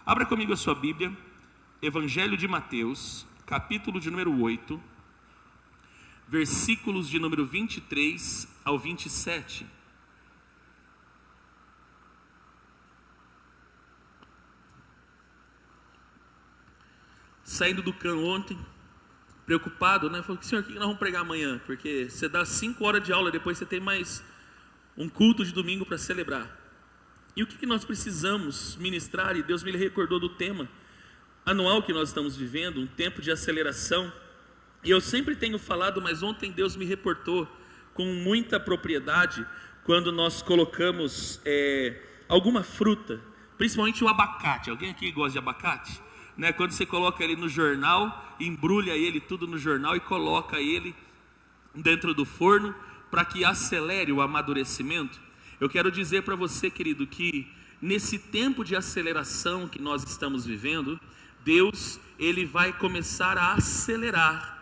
Abra comigo a sua Bíblia, Evangelho de Mateus, capítulo de número 8, versículos de número 23 ao 27. Saindo do CAN ontem, preocupado, né? Falei, senhor, o que nós vamos pregar amanhã? Porque você dá 5 horas de aula, depois você tem mais um culto de domingo para celebrar. E o que nós precisamos ministrar? E Deus me recordou do tema anual que nós estamos vivendo, um tempo de aceleração. E eu sempre tenho falado, mas ontem Deus me reportou com muita propriedade, quando nós colocamos alguma fruta, principalmente o abacate. Alguém aqui gosta de abacate? Né? Quando você coloca ele no jornal, embrulha ele tudo no jornal e coloca ele dentro do forno para que acelere o amadurecimento. Eu quero dizer para você, querido, que nesse tempo de aceleração que nós estamos vivendo, Deus, Ele vai começar a acelerar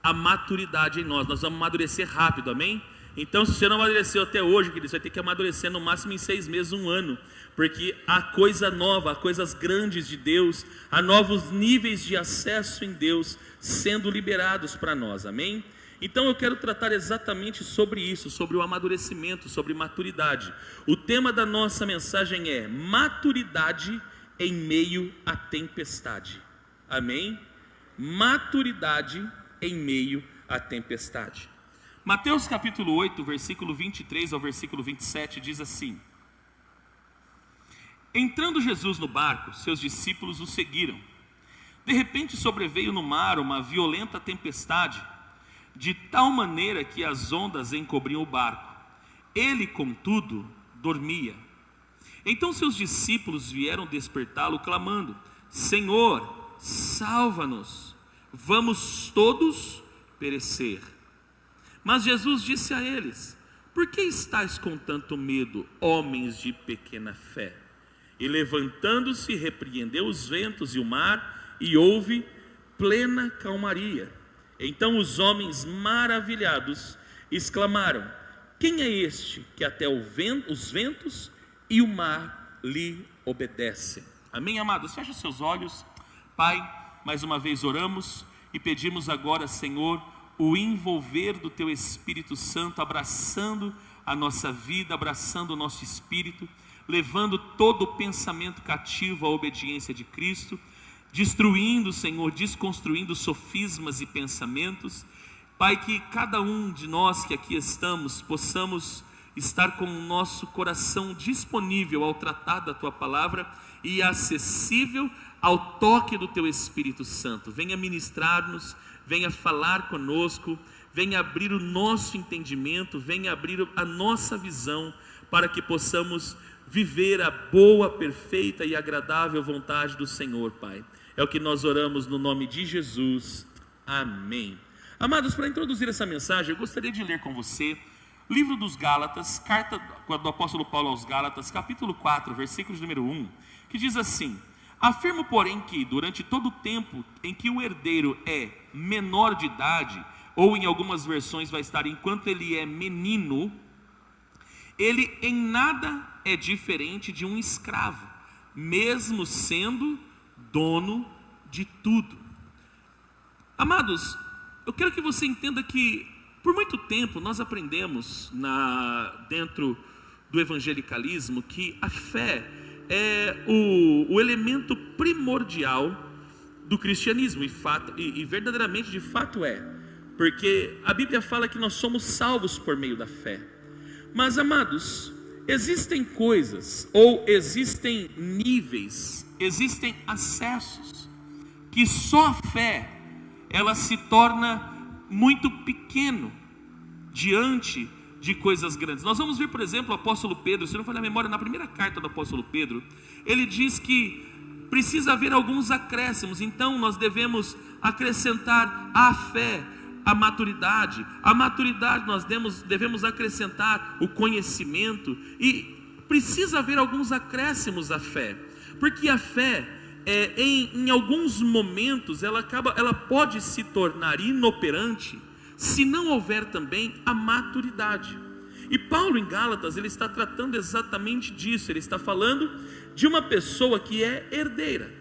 a maturidade em nós. Nós vamos amadurecer rápido, amém? Então, se você não amadureceu até hoje, querido, você vai ter que amadurecer no máximo em 6 meses, 1 ano, porque há coisa nova, há coisas grandes de Deus, há novos níveis de acesso em Deus sendo liberados para nós, amém? Então eu quero tratar exatamente sobre isso, sobre o amadurecimento, sobre maturidade. O tema da nossa mensagem é maturidade em meio à tempestade, amém? Maturidade em meio à tempestade. Mateus capítulo 8, versículo 23 ao versículo 27 diz assim: Entrando Jesus no barco, seus discípulos o seguiram. De repente sobreveio no mar uma violenta tempestade, de tal maneira que as ondas encobriam o barco. Ele, contudo, dormia. Então seus discípulos vieram despertá-lo, clamando: Senhor, salva-nos, vamos todos perecer. Mas Jesus disse a eles: Por que estáis com tanto medo, homens de pequena fé? E levantando-se, repreendeu os ventos e o mar, e houve plena calmaria. Então os homens maravilhados exclamaram: Quem é este que até os ventos e o mar lhe obedecem? Amém, amados? Feche os seus olhos. Pai, mais uma vez oramos e pedimos agora, Senhor, o envolver do Teu Espírito Santo, abraçando a nossa vida, abraçando o nosso espírito, levando todo o pensamento cativo à obediência de Cristo, destruindo, Senhor, desconstruindo sofismas e pensamentos. Pai, que cada um de nós que aqui estamos, possamos estar com o nosso coração disponível ao tratar da Tua Palavra e acessível ao toque do Teu Espírito Santo. Venha ministrar-nos, venha falar conosco, venha abrir o nosso entendimento, venha abrir a nossa visão, para que possamos viver a boa, perfeita e agradável vontade do Senhor, Pai. É o que nós oramos no nome de Jesus, amém. Amados, para introduzir essa mensagem, eu gostaria de ler com você livro dos Gálatas, carta do apóstolo Paulo aos Gálatas, capítulo 4, versículo número 1, que diz assim: Afirmo, porém, que durante todo o tempo em que o herdeiro é menor de idade, ou em algumas versões vai estar enquanto ele é menino, ele em nada é diferente de um escravo, mesmo sendo dono de tudo. Amados, eu quero que você entenda que por muito tempo nós aprendemos dentro do evangelicalismo que a fé é o elemento primordial do cristianismo, e verdadeiramente de fato é, porque a Bíblia fala que nós somos salvos por meio da fé. Mas, amados, existem coisas, ou existem níveis, existem acessos, que só a fé, ela se torna muito pequeno, diante de coisas grandes. Nós vamos ver, por exemplo, o apóstolo Pedro, se não falhar a memória, na primeira carta do apóstolo Pedro, ele diz que precisa haver alguns acréscimos, então nós devemos acrescentar à fé a maturidade nós devemos acrescentar o conhecimento, e precisa haver alguns acréscimos à fé, porque a fé, em alguns momentos, ela pode se tornar inoperante, se não houver também a maturidade. E Paulo em Gálatas, ele está tratando exatamente disso, ele está falando de uma pessoa que é herdeira,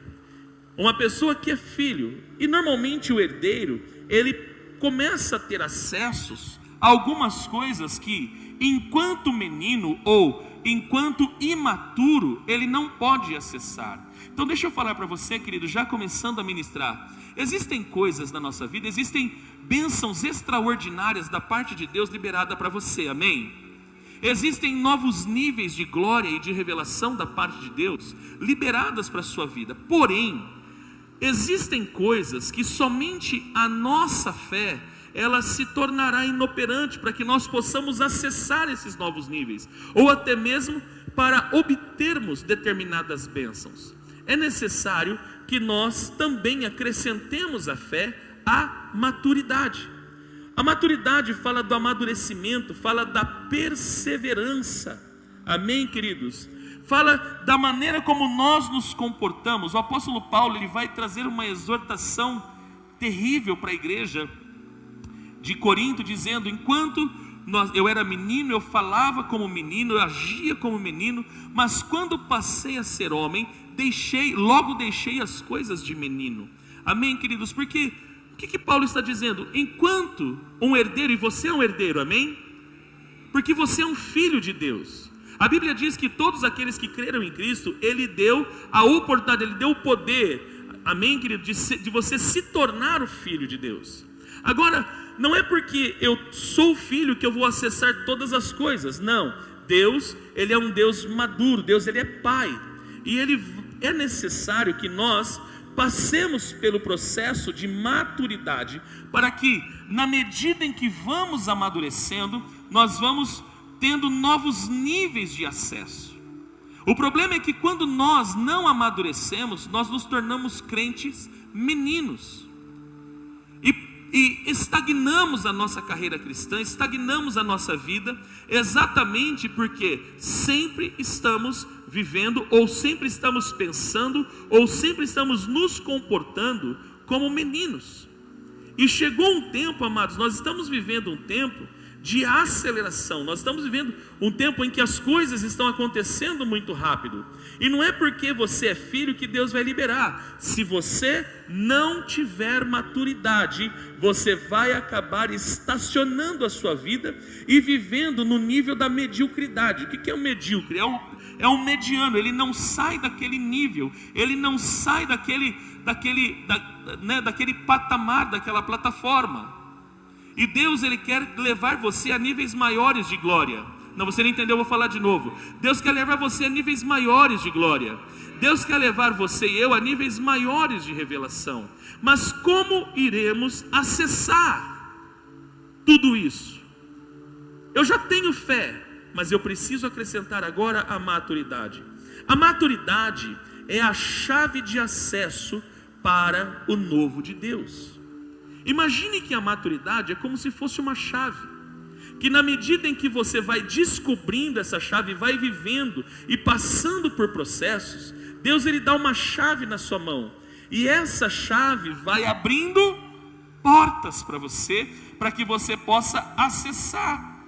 uma pessoa que é filho. E normalmente o herdeiro, ele começa a ter acessos a algumas coisas que, enquanto menino ou enquanto imaturo, ele não pode acessar. Então deixa eu falar para você, querido, já começando a ministrar, existem coisas na nossa vida, existem bênçãos extraordinárias da parte de Deus liberada para você, amém? Existem novos níveis de glória e de revelação da parte de Deus liberadas para a sua vida. Porém, existem coisas que somente a nossa fé, ela se tornará inoperante para que nós possamos acessar esses novos níveis, ou até mesmo para obtermos determinadas bênçãos. É necessário que nós também acrescentemos à fé a maturidade. A maturidade fala do amadurecimento, fala da perseverança, amém, queridos? Fala da maneira como nós nos comportamos. O apóstolo Paulo, ele vai trazer uma exortação terrível para a igreja de Corinto, dizendo: enquanto eu era menino, eu falava como menino, eu agia como menino, mas quando passei a ser homem, logo deixei as coisas de menino. Amém, queridos? Porque o que Paulo está dizendo? Enquanto um herdeiro, e você é um herdeiro, amém? Porque você é um filho de Deus. A Bíblia diz que todos aqueles que creram em Cristo, Ele deu a oportunidade, Ele deu o poder, amém, querido, de você se tornar o filho de Deus. Agora, não é porque eu sou filho que eu vou acessar todas as coisas, não. Deus, Ele é um Deus maduro, Deus, Ele é Pai, e é necessário que nós passemos pelo processo de maturidade, para que, na medida em que vamos amadurecendo, nós vamos tendo novos níveis de acesso. O problema é que quando nós não amadurecemos, nós nos tornamos crentes meninos, e estagnamos a nossa carreira cristã, estagnamos a nossa vida, exatamente porque sempre estamos vivendo, ou sempre estamos pensando, ou sempre estamos nos comportando como meninos. E chegou um tempo, amados, nós estamos vivendo um tempo de aceleração, nós estamos vivendo um tempo em que as coisas estão acontecendo muito rápido, e não é porque você é filho que Deus vai liberar. Se você não tiver maturidade, você vai acabar estacionando a sua vida e vivendo no nível da mediocridade. O que é um medíocre? É um mediano, ele não sai daquele nível, ele não sai daquele patamar, daquela plataforma. E Deus, Ele quer levar você a níveis maiores de glória. Não, você não entendeu, eu vou falar de novo. Deus quer levar você a níveis maiores de glória. Deus quer levar você e eu a níveis maiores de revelação. Mas como iremos acessar tudo isso? Eu já tenho fé, mas eu preciso acrescentar agora a maturidade. A maturidade é a chave de acesso para o novo de Deus. Imagine que a maturidade é como se fosse uma chave, que na medida em que você vai descobrindo essa chave, vai vivendo e passando por processos, Deus, Ele dá uma chave na sua mão, e essa chave vai abrindo portas para você, para que você possa acessar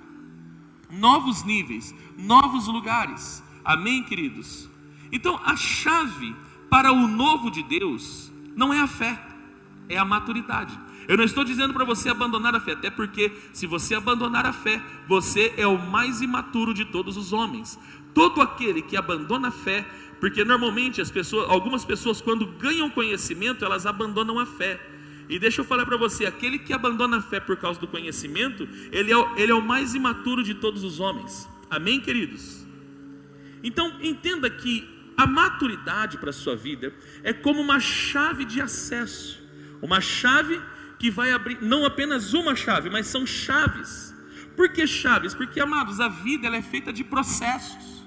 novos níveis, novos lugares, amém, queridos? Então a chave para o novo de Deus não é a fé, é a maturidade. Eu não estou dizendo para você abandonar a fé, até porque se você abandonar a fé, você é o mais imaturo de todos os homens. Todo aquele que abandona a fé, porque normalmente algumas pessoas quando ganham conhecimento, elas abandonam a fé. E deixa eu falar para você, aquele que abandona a fé por causa do conhecimento, ele é o mais imaturo de todos os homens. Amém, queridos? Então entenda que a maturidade para a sua vida é como uma chave de acesso, uma chave que vai abrir, não apenas uma chave, mas são chaves. Por que chaves? Porque, amados, a vida ela é feita de processos,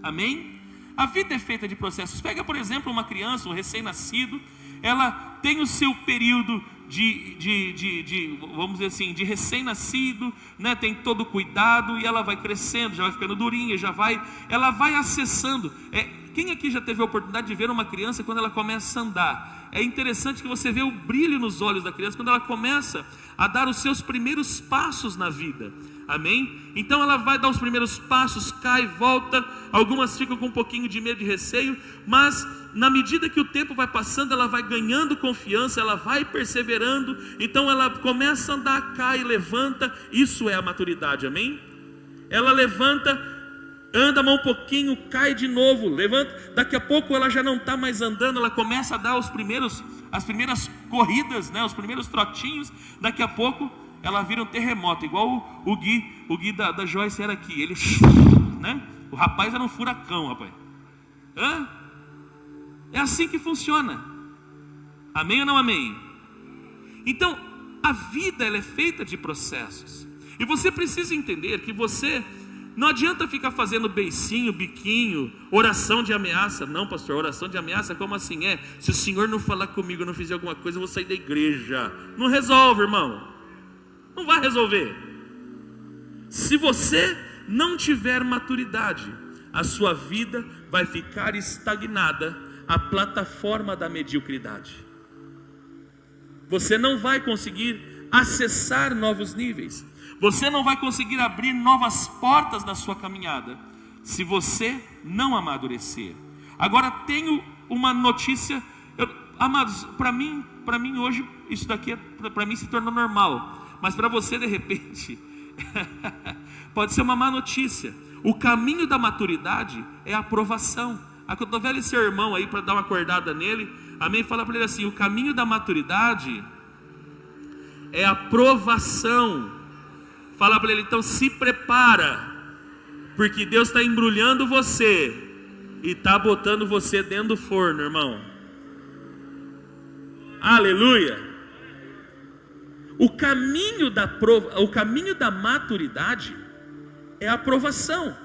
amém? A vida é feita de processos. Pega, por exemplo, uma criança, um recém-nascido, ela tem o seu período vamos dizer assim, de recém-nascido, né? Tem todo o cuidado, e ela vai crescendo, já vai ficando durinha, ela vai acessando, quem aqui já teve a oportunidade de ver uma criança quando ela começa a andar? É interessante que você vê o brilho nos olhos da criança quando ela começa a dar os seus primeiros passos na vida. Amém? Então ela vai dar os primeiros passos, cai, volta. Algumas ficam com um pouquinho de medo e receio, mas na medida que o tempo vai passando, ela vai ganhando confiança, ela vai perseverando. Então ela começa a andar, cai, levanta. Isso é a maturidade, amém? Ela levanta, anda mais um pouquinho, cai de novo, levanta. Daqui a pouco ela já não está mais andando, ela começa a dar as primeiras corridas, né, os primeiros trotinhos. Daqui a pouco ela vira um terremoto, igual o Gui da Joyce era aqui. Ele, né? O rapaz era um furacão, rapaz. É assim que funciona. Amém ou não amém? Então, a vida ela é feita de processos. E você precisa entender que você não adianta ficar fazendo beicinho, biquinho, oração de ameaça. Não, pastor, oração de ameaça, como assim? Se o Senhor não falar comigo, eu não fizer alguma coisa, eu vou sair da igreja. Não resolve, irmão. Não vai resolver. Se você não tiver maturidade, a sua vida vai ficar estagnada à plataforma da mediocridade. Você não vai conseguir acessar novos níveis. Você não vai conseguir abrir novas portas na sua caminhada se você não amadurecer. Agora tenho uma notícia, amados, para mim hoje isso daqui para mim se tornou normal. Mas para você, de repente, pode ser uma má notícia. O caminho da maturidade é a aprovação. Acotovele seu irmão aí para dar uma acordada nele. Amém? Fala para ele assim: o caminho da maturidade é a aprovação. Fala para ele, então se prepara, porque Deus está embrulhando você e está botando você dentro do forno, irmão. Aleluia. O caminho da maturidade é a aprovação.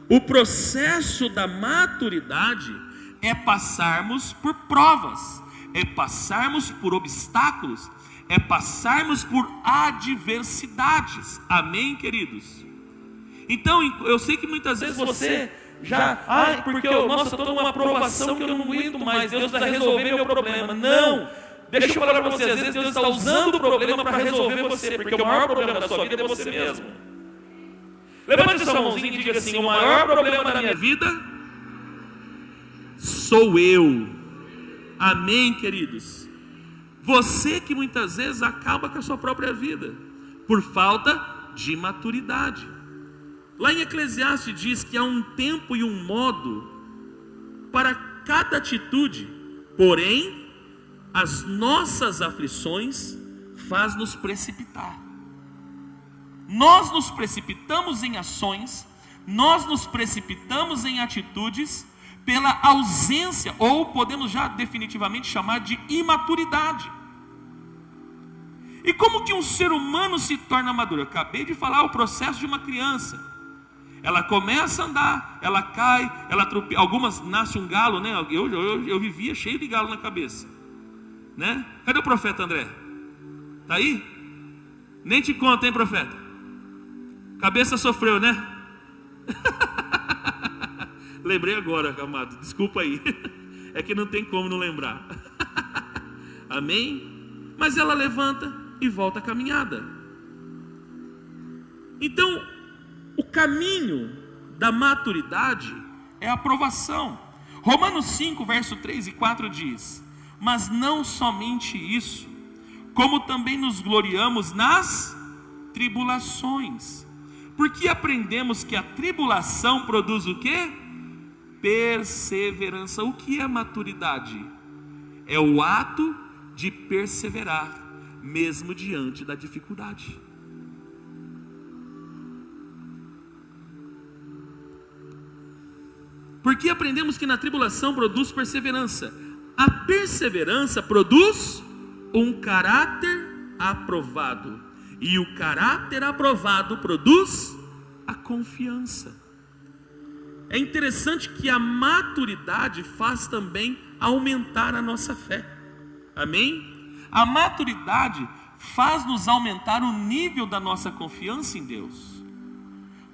O processo da maturidade é passarmos por provas, é passarmos por obstáculos, é passarmos por adversidades. Amém, queridos? Então, eu sei que muitas vezes você porque nossa, eu estou numa aprovação que eu não aguento mais, Deus vai resolver meu problema. Não! Deixa eu falar para você, às vezes Deus está usando o problema para resolver você, porque o maior problema da sua vida é você mesmo. Levante sua mãozinha e diga assim: o maior problema da minha vida sou eu. Amém, queridos? Você que muitas vezes acaba com a sua própria vida por falta de maturidade. Lá em Eclesiastes diz que há um tempo e um modo para cada atitude, porém as nossas aflições faz-nos precipitar. Nós nos precipitamos em ações, nós nos precipitamos em atitudes pela ausência, ou podemos já definitivamente chamar de imaturidade. E como que um ser humano se torna maduro? Eu acabei de falar o processo de uma criança. Ela começa a andar, ela cai, ela tropeça. Algumas nasce um galo, né? Eu vivia cheio de galo na cabeça, né? Cadê o profeta André? Tá aí? Nem te conta, hein, profeta? Cabeça sofreu, né? Lembrei agora, amado, desculpa aí. É que não tem como não lembrar. Amém? Mas ela levanta e volta a caminhada. Então, o caminho da maturidade é a aprovação. Romanos 5, verso 3 e 4 diz: mas não somente isso, como também nos gloriamos nas tribulações, porque aprendemos que a tribulação produz o quê? Perseverança. O que é maturidade? É o ato de perseverar, mesmo diante da dificuldade. Porque aprendemos que na tribulação produz perseverança. A perseverança produz um caráter aprovado. E o caráter aprovado produz a confiança. É interessante que a maturidade faz também aumentar a nossa fé. Amém? A maturidade faz-nos aumentar o nível da nossa confiança em Deus.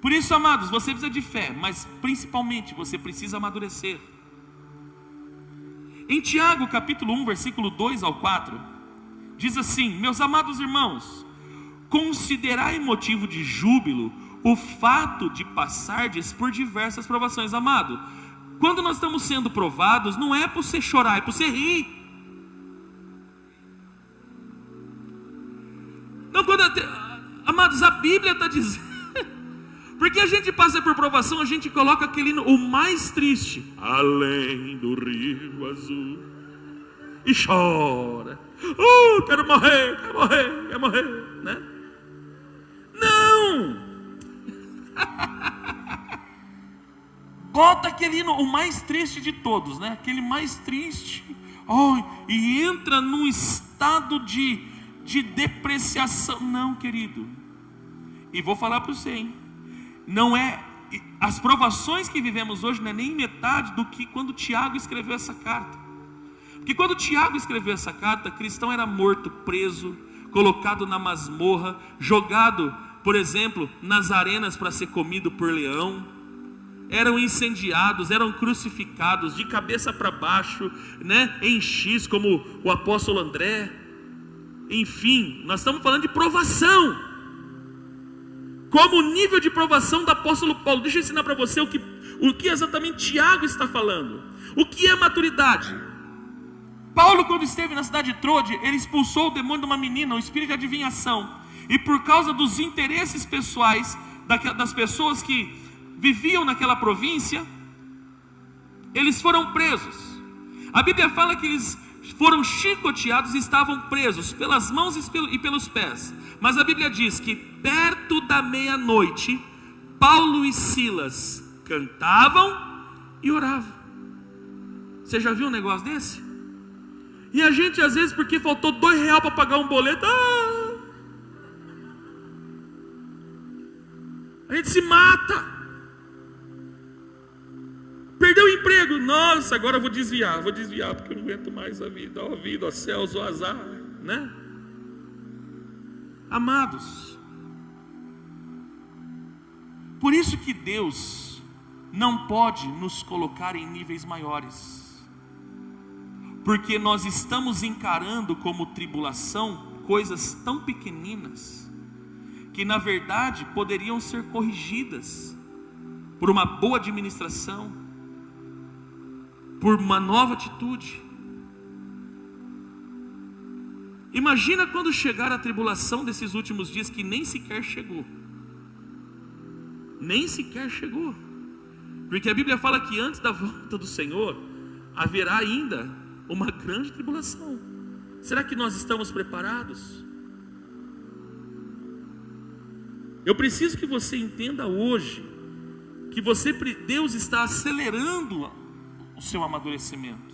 Por isso, amados, você precisa de fé, mas principalmente você precisa amadurecer. Em Tiago capítulo 1, versículo 2 ao 4, diz assim: meus amados irmãos, considerai motivo de júbilo o fato de passardes por diversas provações. Amado, quando nós estamos sendo provados, não é para você chorar, é para você rir. Não, amados, a Bíblia está dizendo, porque a gente passa por provação, a gente coloca aquele o mais triste, além do rio azul, e chora. Quero morrer, quero morrer, né? Não! Bota aquele hino, o mais triste de todos, né? Aquele mais triste, e entra num estado de depreciação. Não, querido. E vou falar para você, hein? Não é, as provações que vivemos hoje não é nem metade do que quando Tiago escreveu essa carta. Porque quando Tiago escreveu essa carta, cristão era morto, preso, colocado na masmorra, jogado, por exemplo, nas arenas para ser comido por leão, eram incendiados, eram crucificados de cabeça para baixo, né? Em X, como o apóstolo André. Enfim, nós estamos falando de provação, como o nível de provação do apóstolo Paulo. Deixa eu ensinar para você o que exatamente Tiago está falando. O que é maturidade? Paulo, quando esteve na cidade de Trode, ele expulsou o demônio de uma menina, o espírito de adivinhação, e por causa dos interesses pessoais das pessoas que viviam naquela província, eles foram presos. A Bíblia fala que eles foram chicoteados e estavam presos pelas mãos e pelos pés. Mas a Bíblia diz que perto da meia-noite, Paulo e Silas cantavam e oravam. Você já viu um negócio desse? E a gente às vezes, porque faltou R$2 para pagar um boleto, a gente se mata. Perdeu o emprego, nossa, agora eu vou desviar porque eu não aguento mais a vida, ó céus, ó azar, né? Amados, por isso que Deus não pode nos colocar em níveis maiores, porque nós estamos encarando como tribulação coisas tão pequeninas, que na verdade poderiam ser corrigidas por uma boa administração, por uma nova atitude. Imagina quando chegar a tribulação desses últimos dias, que nem sequer chegou. Porque a Bíblia fala que antes da volta do Senhor haverá ainda uma grande tribulação. Será que nós estamos preparados? Eu preciso que você entenda hoje que Deus está acelerando o seu amadurecimento.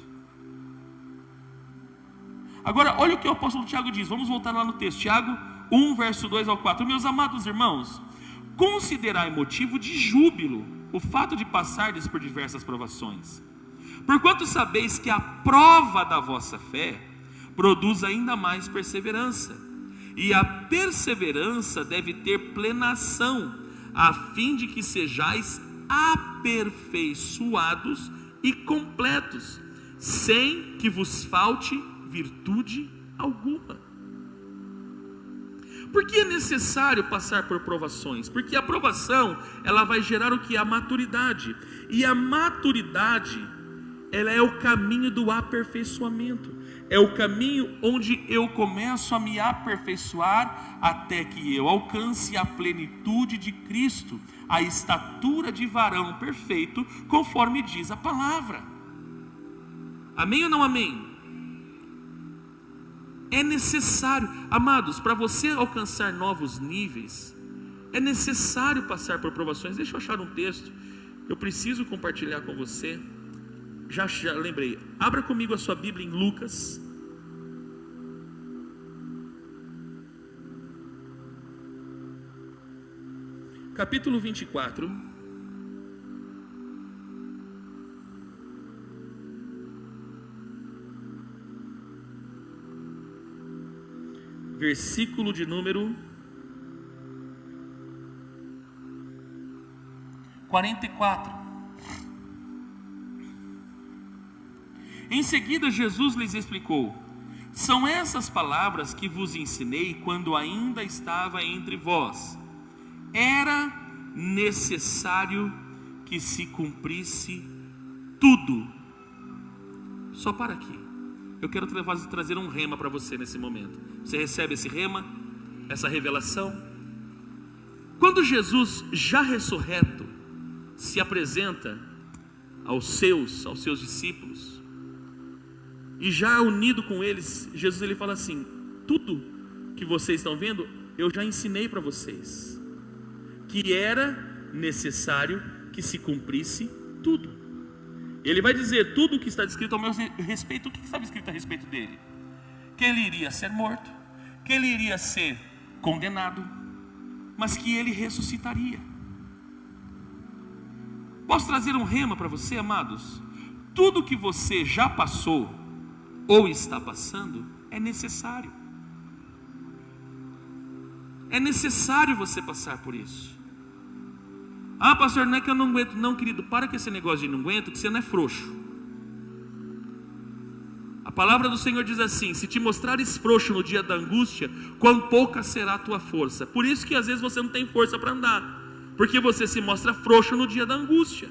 Agora, olha o que o apóstolo Tiago diz. Vamos voltar lá no texto, Tiago 1, verso 2 ao 4. Meus amados irmãos, considerai motivo de júbilo o fato de passardes por diversas provações, porquanto sabeis que a prova da vossa fé produz ainda mais perseverança, e a perseverança deve ter plenação, a fim de que sejais aperfeiçoados e completos, sem que vos falte virtude alguma. Por que é necessário passar por provações? Porque a provação, ela vai gerar o que? A maturidade. E a maturidade, ela é o caminho do aperfeiçoamento. É o caminho onde eu começo a me aperfeiçoar até que eu alcance a plenitude de Cristo, a estatura de varão perfeito, conforme diz a palavra. Amém ou não amém? É necessário, amados, para você alcançar novos níveis, é necessário passar por provações. Deixa eu achar um texto, eu preciso compartilhar com você. Já lembrei, abra comigo a sua Bíblia em Lucas, capítulo 24, versículo de número 44. Em seguida, Jesus lhes explicou: são essas palavras que vos ensinei quando ainda estava entre vós. Era necessário que se cumprisse tudo. Só para aqui. Eu quero trazer um rema para você nesse momento. Você recebe esse rema, essa revelação? Quando Jesus, já ressurreto, se apresenta aos seus discípulos, e já unido com eles, Jesus ele fala assim: tudo que vocês estão vendo, eu já ensinei para vocês, que era necessário que se cumprisse tudo. Ele vai dizer tudo o que está descrito ao meu respeito. O que estava escrito a respeito dele? Que ele iria ser morto, que ele iria ser condenado, mas que ele ressuscitaria. Posso trazer um rema para você, amados? Tudo que você já passou ou está passando é necessário. É necessário você passar por isso. Ah, pastor, não é que eu não aguento. Não, querido, para com esse negócio de não aguento, que você não é frouxo. A palavra do Senhor diz assim: se te mostrares frouxo no dia da angústia, quão pouca será a tua força. Por isso que às vezes você não tem força para andar, porque você se mostra frouxo no dia da angústia.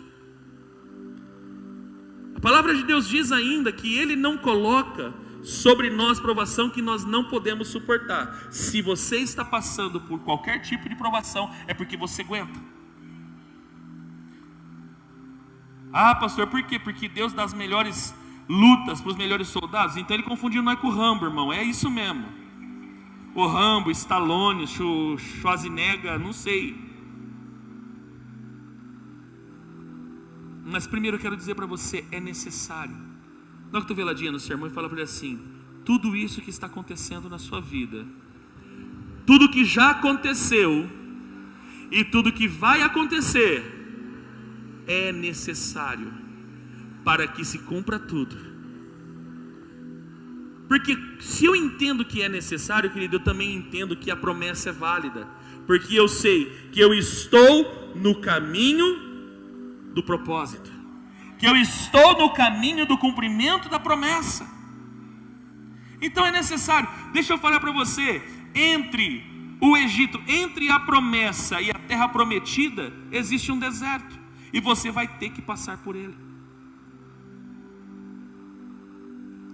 A palavra de Deus diz ainda que Ele não coloca sobre nós provação que nós não podemos suportar. Se você está passando por qualquer tipo de provação, é porque você aguenta. Ah, pastor, por quê? Porque Deus dá as melhores lutas para os melhores soldados. Então ele confundiu nós com o Rambo, irmão. É isso mesmo. O Rambo, Stallone, Schwarzenegger, não sei. Mas primeiro eu quero dizer para você, é necessário. Dá uma cotoveladinha no sermão e fala para ele assim: tudo isso que está acontecendo na sua vida, tudo que já aconteceu e tudo que vai acontecer, é necessário para que se cumpra tudo. Porque se eu entendo que é necessário, querido, eu também entendo que a promessa é válida. Porque eu sei que eu estou no caminho do propósito, que eu estou no caminho do cumprimento da promessa. Então é necessário. Deixa eu falar para você, entre o Egito, entre a promessa e a terra prometida, existe um deserto, e você vai ter que passar por ele.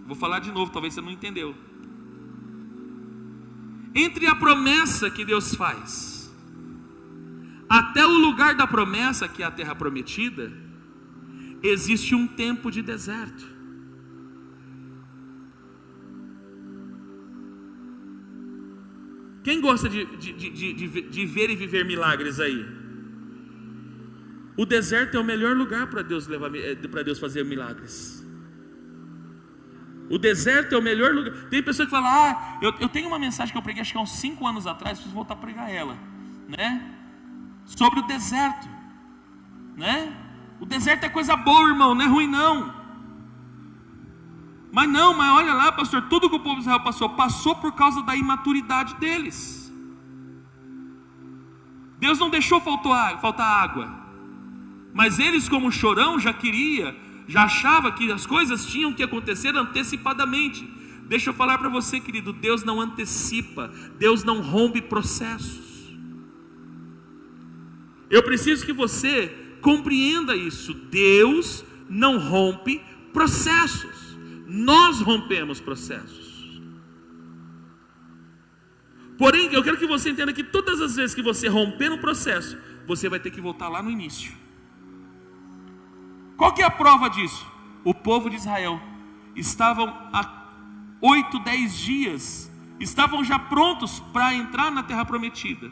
Vou falar de novo, talvez você não entendeu. Entre a promessa que Deus faz até o lugar da promessa, que é a terra prometida, existe um tempo de deserto. Quem gosta de ver e viver milagres aí? O deserto é o melhor lugar para Deus fazer milagres. O deserto é o melhor lugar. Tem pessoa que fala: eu tenho uma mensagem que eu preguei acho que há uns 5 anos atrás, preciso voltar a pregar ela, né? Sobre o deserto, né? O deserto é coisa boa, irmão, não é ruim não. Mas olha lá, pastor, tudo que o povo de Israel passou por causa da imaturidade deles. Deus não deixou faltar água, mas eles, como chorão, já achava que as coisas tinham que acontecer antecipadamente. Deixa eu falar para você, querido, Deus não antecipa, Deus não rompe processos. Eu preciso que você compreenda isso. Deus não rompe processos, nós rompemos processos. Porém, eu quero que você entenda que todas as vezes que você romper um processo, você vai ter que voltar lá no início. Qual que é a prova disso? O povo de Israel estavam há 8, 10 dias, estavam já prontos para entrar na terra prometida,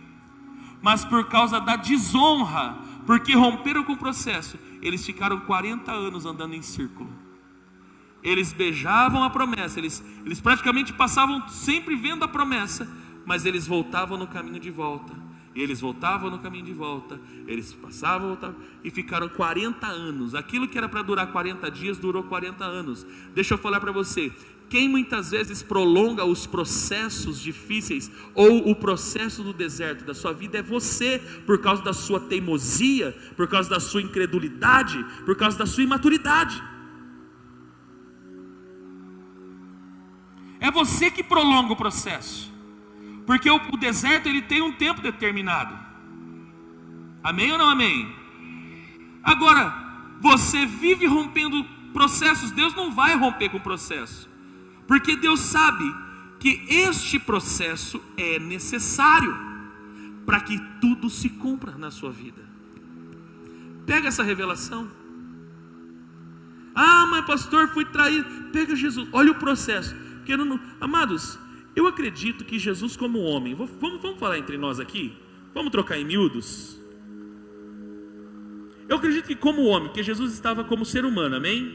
mas por causa da desonra, porque romperam com o processo, eles ficaram 40 anos andando em círculo. Eles beijavam a promessa, eles praticamente passavam sempre vendo a promessa, mas eles voltavam no caminho de volta. Eles voltavam no caminho de volta, eles passavam, voltavam, e ficaram 40 anos. Aquilo que era para durar 40 dias, durou 40 anos. Deixa eu falar para você, quem muitas vezes prolonga os processos difíceis, ou o processo do deserto da sua vida, é você, por causa da sua teimosia, por causa da sua incredulidade, por causa da sua imaturidade. É você que prolonga o processo. Porque o deserto ele tem um tempo determinado. Amém ou não amém? Agora, você vive rompendo processos. Deus não vai romper com o processo. Porque Deus sabe que este processo é necessário para que tudo se cumpra na sua vida. Pega essa revelação. Ah, mas pastor, fui traído. Pega Jesus, olha o processo. Porque amados, eu acredito que Jesus como homem, vamos falar entre nós aqui? Vamos trocar em miúdos? Eu acredito que como homem, que Jesus estava como ser humano, amém?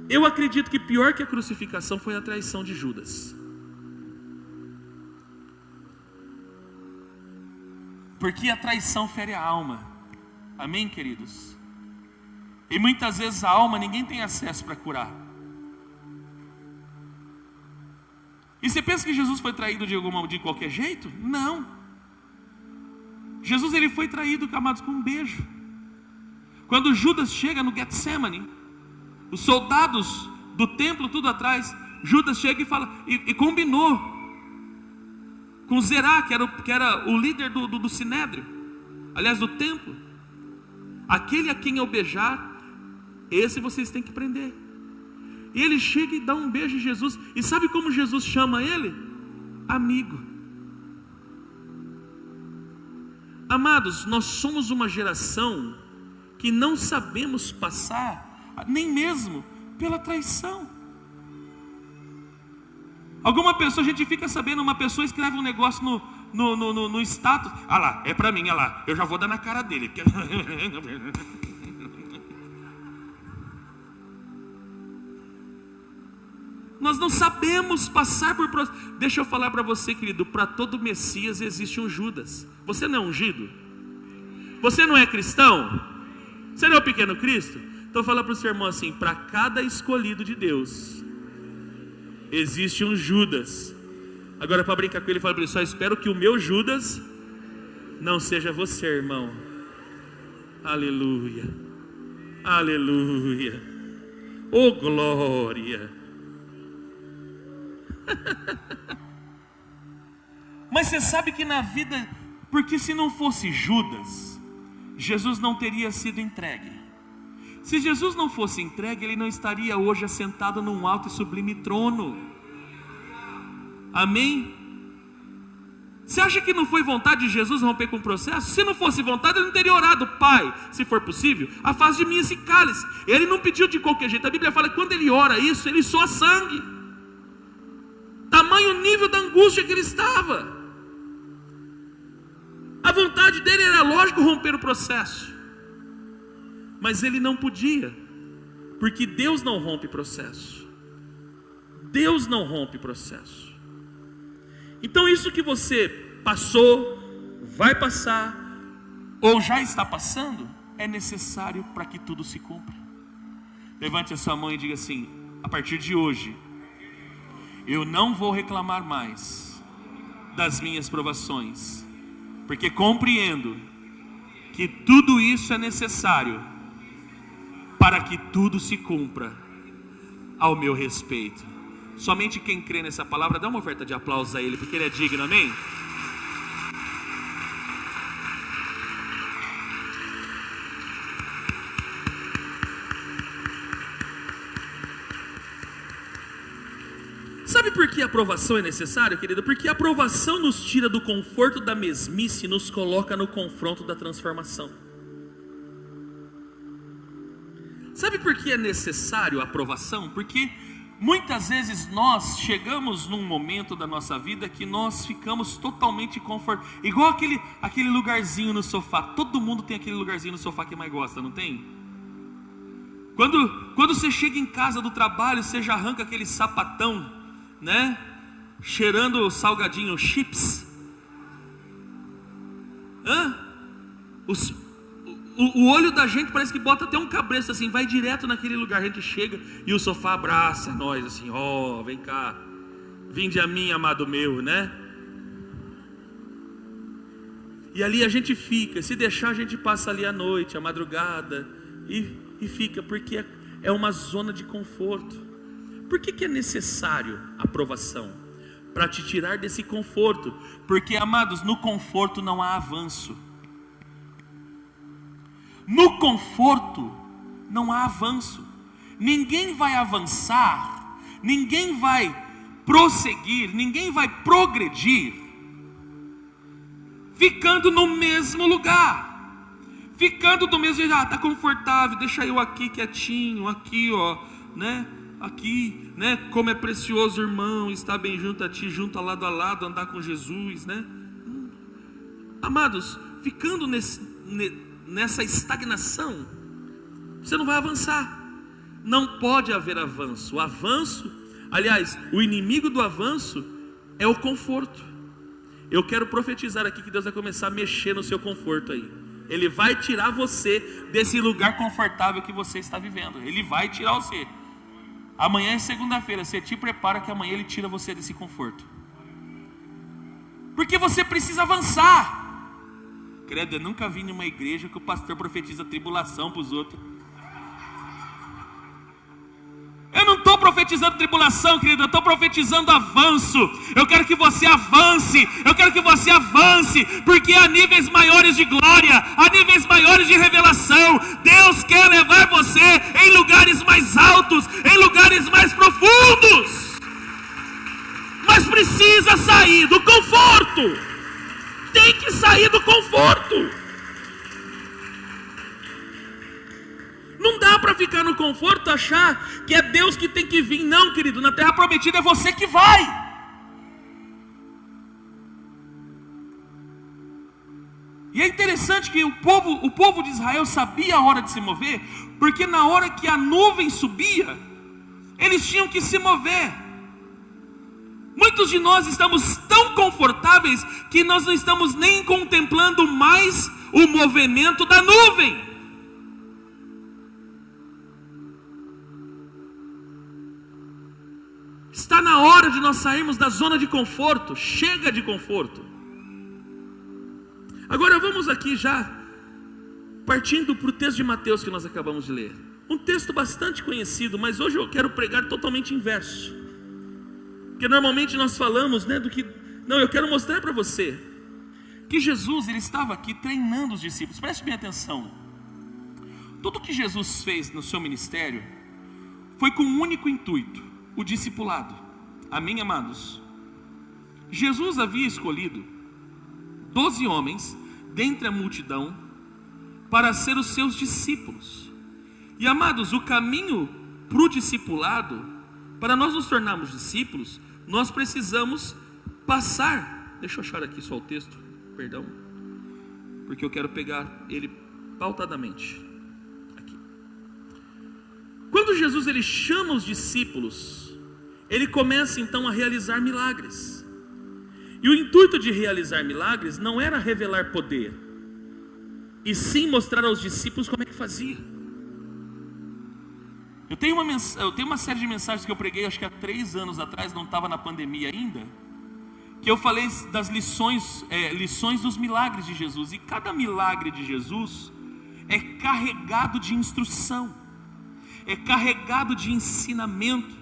Eu acredito que pior que a crucificação foi a traição de Judas. Porque a traição fere a alma. Amém, queridos? E muitas vezes a alma ninguém tem acesso para curar. E você pensa que Jesus foi traído de qualquer jeito? Não. Jesus ele foi traído, amados, com um beijo. Quando Judas chega no Getsemane, os soldados do templo tudo atrás, Judas chega e fala, e combinou com Zerá, que era o líder do Sinédrio, aliás do templo. Aquele a quem eu beijar, esse vocês têm que prender. E ele chega e dá um beijo em Jesus. E sabe como Jesus chama ele? Amigo. Amados, nós somos uma geração que não sabemos passar nem mesmo pela traição. Alguma pessoa, a gente fica sabendo, uma pessoa escreve um negócio no status. Ah lá, é pra mim, ah lá, eu já vou dar na cara dele. Nós não sabemos passar por... Deixa eu falar para você, querido, para todo Messias existe um Judas. Você não é ungido? Você não é cristão? Você não é o pequeno Cristo? Então fala para o seu irmão assim, para cada escolhido de Deus existe um Judas. Agora para brincar com ele, fala para ele, só espero que o meu Judas não seja você, irmão. Aleluia. Aleluia. Oh glória. Mas você sabe que na vida, porque se não fosse Judas, Jesus não teria sido entregue. Se Jesus não fosse entregue, ele não estaria hoje assentado num alto e sublime trono. Amém? Você acha que não foi vontade de Jesus romper com o processo? Se não fosse vontade, ele não teria orado, Pai, se for possível, afaste de mim esse cálice. Ele não pediu de qualquer jeito. A Bíblia fala que quando ele ora isso, ele soa sangue. Tamanho nível da angústia que ele estava. A vontade dele era, lógico, romper o processo, mas ele não podia, porque Deus não rompe processo. Deus não rompe processo. Então isso que você passou, vai passar, ou já está passando, é necessário para que tudo se cumpra. Levante a sua mão e diga assim, a partir de hoje, eu não vou reclamar mais das minhas provações, porque compreendo que tudo isso é necessário para que tudo se cumpra ao meu respeito. Somente quem crê nessa palavra, dá uma oferta de aplausos a ele, porque ele é digno, amém? Sabe por que a aprovação é necessária, querido? Porque a aprovação nos tira do conforto da mesmice e nos coloca no confronto da transformação. Sabe por que é necessário a aprovação? Porque muitas vezes nós chegamos num momento da nossa vida que nós ficamos totalmente confortáveis. Igual aquele lugarzinho no sofá. Todo mundo tem aquele lugarzinho no sofá que mais gosta, não tem? Quando você chega em casa do trabalho, você já arranca aquele sapatão, né? Cheirando salgadinho, chips. O olho da gente parece que bota até um cabresto assim, vai direto naquele lugar. A gente chega e o sofá abraça nós assim, ó, vem cá, vinde a mim, amado meu, né? E ali a gente fica, se deixar a gente passa ali a noite, a madrugada, e fica, porque é uma zona de conforto. Por que é necessário a provação? Para te tirar desse conforto. Porque, amados, no conforto não há avanço. No conforto não há avanço. Ninguém vai avançar, ninguém vai prosseguir, ninguém vai progredir ficando no mesmo lugar, ficando do mesmo jeito. Está confortável, deixa eu aqui quietinho, aqui né? Aqui, né? Como é precioso, irmão, estar bem junto a ti, junto lado a lado, andar com Jesus, né? Amados, ficando nessa estagnação, você não vai avançar. Não pode haver avanço. O avanço, aliás, o inimigo do avanço é o conforto. Eu quero profetizar aqui que Deus vai começar a mexer no seu conforto aí. Ele vai tirar você desse lugar confortável que você está vivendo. Ele vai tirar você. Amanhã é segunda-feira, você te prepara que amanhã Ele tira você desse conforto. Porque você precisa avançar. Credo, eu nunca vi numa igreja que o pastor profetiza tribulação para os outros. Eu não estou profetizando tribulação, querido, eu estou profetizando avanço. Eu quero que você avance, porque há níveis maiores de glória, há níveis maiores de revelação. Deus quer levar você em lugares mais altos, em lugares mais profundos. Mas precisa sair do conforto. Tem que sair do conforto. Não dá para ficar no conforto, achar que é Deus que tem que vir. Não, querido, na terra prometida é você que vai. E é interessante que o povo de Israel sabia a hora de se mover, porque na hora que a nuvem subia, eles tinham que se mover. Muitos de nós estamos tão confortáveis que nós não estamos nem contemplando mais o movimento da nuvem. Está na hora de nós sairmos da zona de conforto. Chega de conforto. Agora vamos aqui já partindo para o texto de Mateus que nós acabamos de ler. Um texto bastante conhecido, mas hoje eu quero pregar totalmente inverso. Porque normalmente nós falamos, né, do que... Não, eu quero mostrar para você que Jesus, ele estava aqui treinando os discípulos. Preste bem atenção. Tudo que Jesus fez no seu ministério foi com um único intuito: o discipulado. Amém, amados? Jesus havia escolhido 12 homens dentre a multidão para ser os seus discípulos. E, amados, o caminho para o discipulado, para nós nos tornarmos discípulos, nós precisamos passar. Deixa eu achar aqui só o texto, perdão, porque eu quero pegar ele pautadamente. Quando Jesus ele chama os discípulos, ele começa então a realizar milagres. E o intuito de realizar milagres não era revelar poder, e sim mostrar aos discípulos como é que fazia. Eu tenho uma série de mensagens que eu preguei, acho que há 3 anos atrás, não estava na pandemia ainda, que eu falei das lições dos milagres de Jesus. E cada milagre de Jesus é carregado de instrução, é carregado de ensinamento,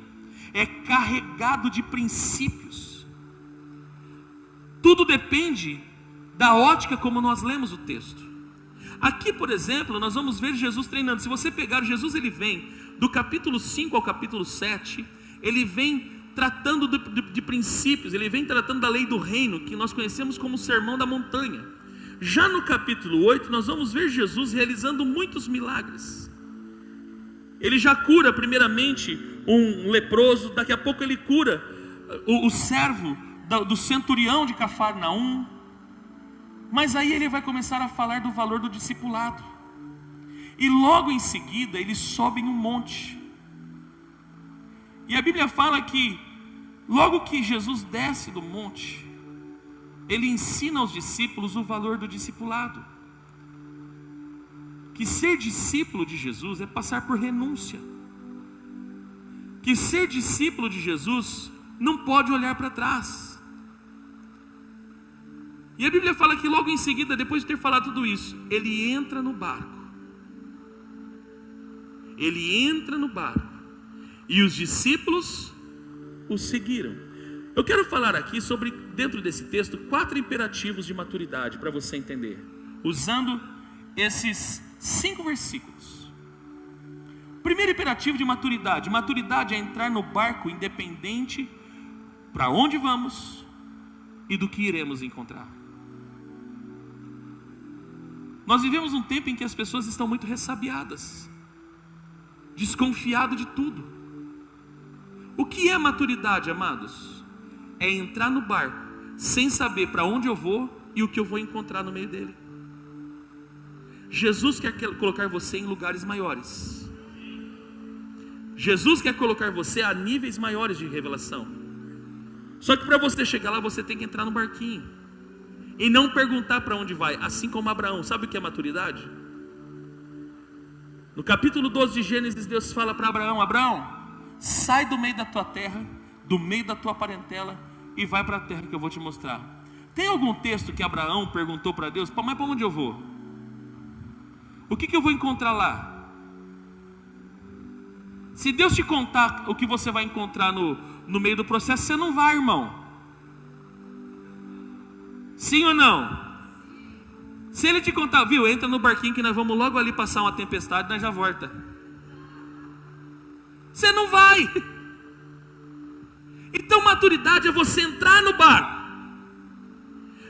é carregado de princípios. Tudo depende da ótica como nós lemos o texto. Aqui, por exemplo, nós vamos ver Jesus treinando. Se você pegar Jesus, ele vem do capítulo 5 ao capítulo 7, ele vem tratando de princípios, ele vem tratando da lei do reino, que nós conhecemos como o Sermão da Montanha. Já no capítulo 8, nós vamos ver Jesus realizando muitos milagres. Ele já cura primeiramente um leproso, daqui a pouco ele cura o servo do centurião de Cafarnaum. Mas aí ele vai começar a falar do valor do discipulado. E logo em seguida ele sobe em um monte. E a Bíblia fala que logo que Jesus desce do monte, ele ensina aos discípulos o valor do discipulado. Que ser discípulo de Jesus é passar por renúncia. Que ser discípulo de Jesus não pode olhar para trás. E a Bíblia fala que logo em seguida, depois de ter falado tudo isso, ele entra no barco. Ele entra no barco. e os discípulos o seguiram. Eu quero falar aqui sobre, dentro desse texto, 4 imperativos de maturidade para você entender, usando esses 5 versículos. Primeiro imperativo de maturidade: maturidade é entrar no barco independente para onde vamos e do que iremos encontrar. Nós vivemos um tempo em que as pessoas estão muito ressabiadas, desconfiadas de tudo. O que é maturidade, amados? É entrar no barco sem saber para onde eu vou e o que eu vou encontrar no meio dele. Jesus quer colocar você em lugares maiores. Jesus quer colocar você a níveis maiores de revelação. Só que para você chegar lá, você tem que entrar no barquinho e não perguntar para onde vai, assim como Abraão. Sabe o que é maturidade? No capítulo 12 de Gênesis, Deus fala para Abraão: Abraão, sai do meio da tua terra, do meio da tua parentela, e vai para a terra que eu vou te mostrar. Tem algum texto que Abraão perguntou para Deus: mas para onde eu vou? O que eu vou encontrar lá? Se Deus te contar o que você vai encontrar no meio do processo, você não vai, irmão. Sim ou não? Se Ele te contar, viu, entra no barquinho que nós vamos logo ali passar uma tempestade, nós já volta. Você não vai. Então maturidade é você entrar no barco,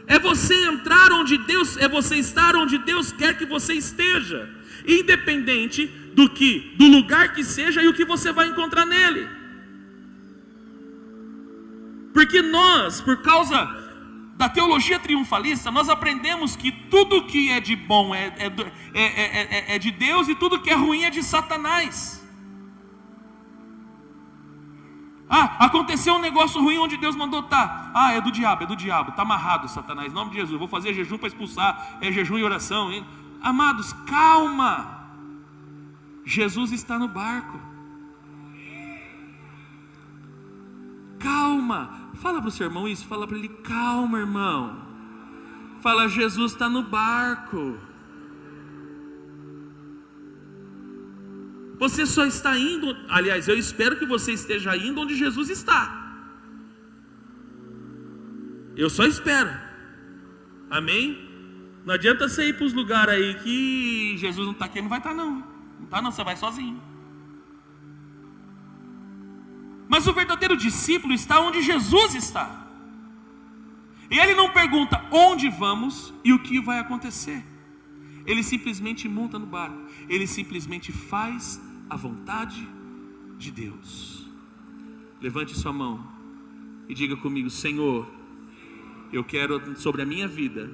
é você entrar onde Deus, é você estar onde Deus quer que você esteja, independente do lugar que seja e o que você vai encontrar nele. Porque nós, por causa da teologia triunfalista, nós aprendemos que tudo que é de bom é de Deus, e tudo que é ruim é de Satanás. Aconteceu um negócio ruim onde Deus mandou é do diabo, está amarrado, Satanás, em nome de Jesus, vou fazer jejum para expulsar, é jejum e oração, hein? Amados, calma, Jesus está no barco, calma, fala para o seu irmão isso, fala para ele: calma, irmão, fala, Jesus está no barco. Você só está indo, aliás, eu espero que você esteja indo onde Jesus está. Eu só espero. Amém? Não adianta você ir para os lugares aí que Jesus não está aqui, não vai estar não. Não está não, você vai sozinho. Mas o verdadeiro discípulo está onde Jesus está. E ele não pergunta onde vamos e o que vai acontecer. Ele simplesmente monta no barco. Ele simplesmente faz a vontade de Deus. Levante sua mão e diga comigo: Senhor, eu quero sobre a minha vida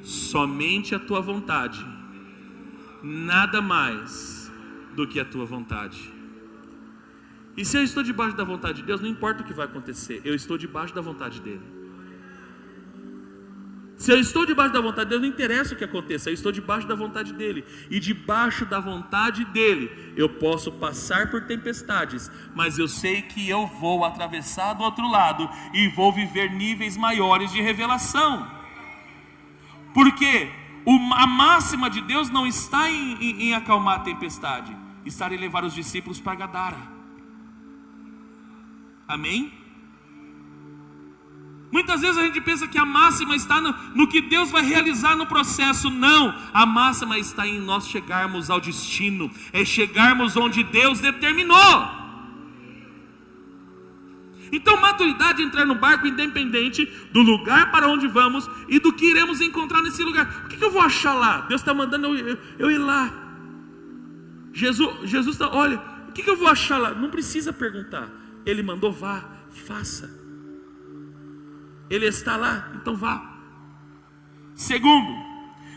somente a tua vontade, nada mais do que a tua vontade. E se eu estou debaixo da vontade de Deus, não importa o que vai acontecer, eu estou debaixo da vontade dele. Se eu estou debaixo da vontade de Deus, não interessa o que aconteça, eu estou debaixo da vontade dele. E debaixo da vontade dele, eu posso passar por tempestades, mas eu sei que eu vou atravessar do outro lado e vou viver níveis maiores de revelação. Porque a máxima de Deus não está em acalmar a tempestade, está em levar os discípulos para Gadara. Amém? Muitas vezes a gente pensa que a máxima está no que Deus vai realizar no processo. Não, a máxima está em nós chegarmos ao destino, é chegarmos onde Deus determinou. Então maturidade é entrar no barco independente do lugar para onde vamos e do que iremos encontrar nesse lugar. O que eu vou achar lá? Deus está mandando eu ir lá. Jesus está, olha, o que eu vou achar lá? Não precisa perguntar, Ele mandou, vá, faça. Ele está lá, então vá. Segundo,